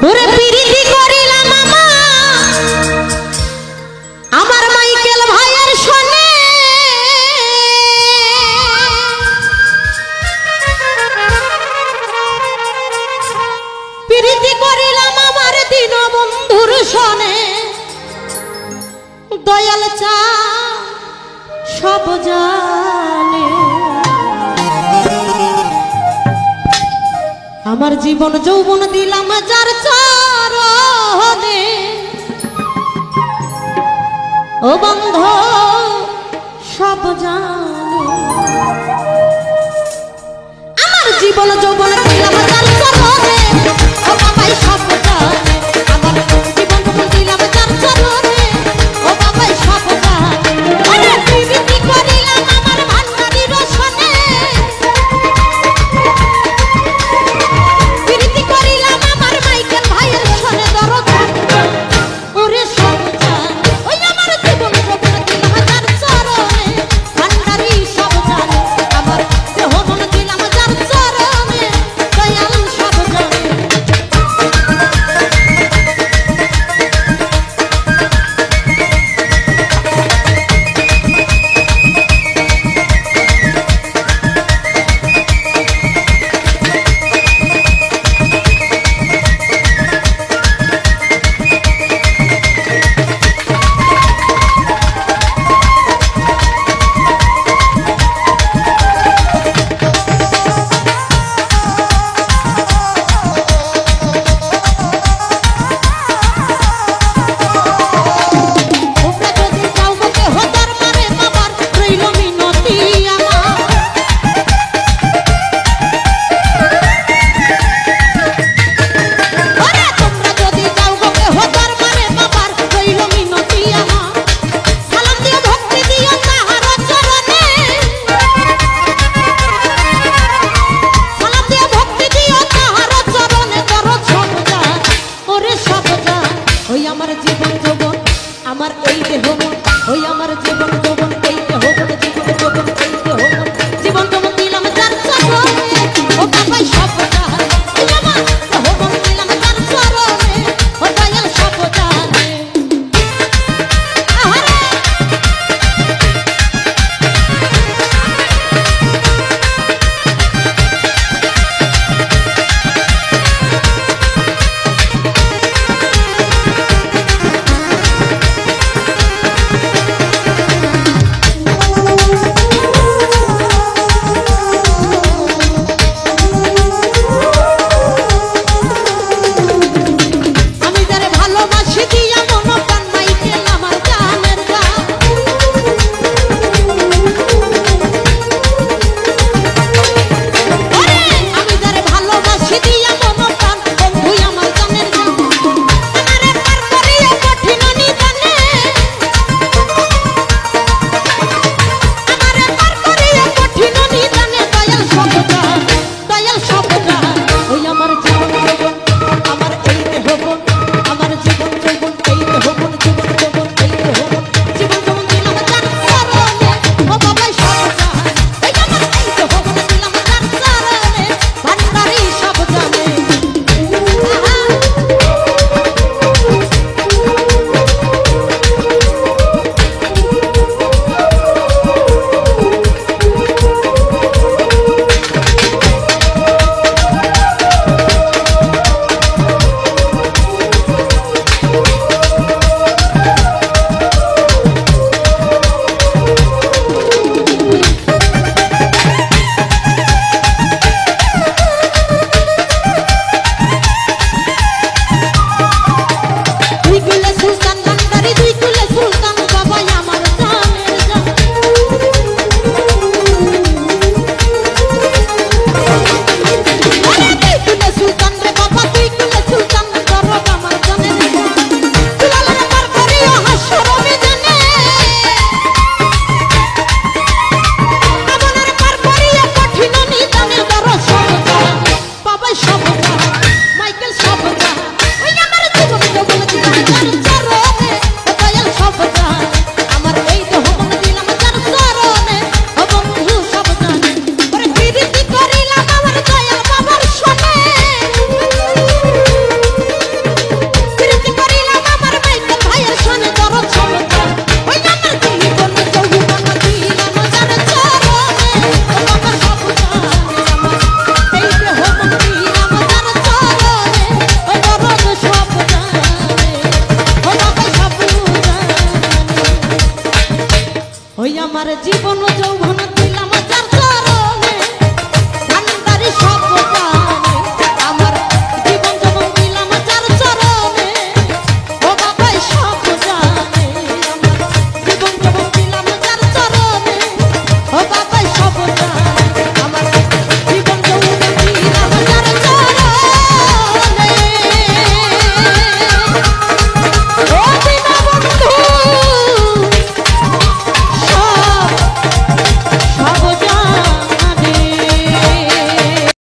ওরে পিরিতি করিলাম মামা আমার মাইকেল ভাইয়ের সনে পিরিতি করিলাম আমার দিন বন্ধুর সনে দয়াল চা সব জানে আমার জীবন যৌবন দিলাম যার চরণে ও বন্ধু সব জানে আমার জীবন যৌবন দিলাম যার চরণে ও বাবাই সব জানে আমার জীবন যৌবন দিলাম যার চরণে ও বাবাই সব জানে ওরে পিরিতি করিলাম আমার ভান্ডারির সনে পিরিতি করিলাম আমার মাইকেল ভাইয়ের সনে দরদ ওরে সব জানে ওই আমার জীবন যৌবন দিলাম যার চরণে ভান্ডারি সব জানে আমার দেহ মন দিলাম যার চরণে দয়াল সব জানে আমার এই দেহ মন ওই আমার জীবন যৌবন এই দেহ মন জীবন যৌবন এই দেহ মন জীবন যৌবন দিলাম যার চরণে ও বাবাই সব জানে ওই আমার দেহ মন দিলাম যার চরণে ও দয়াল সব জানে আহারে দিয়া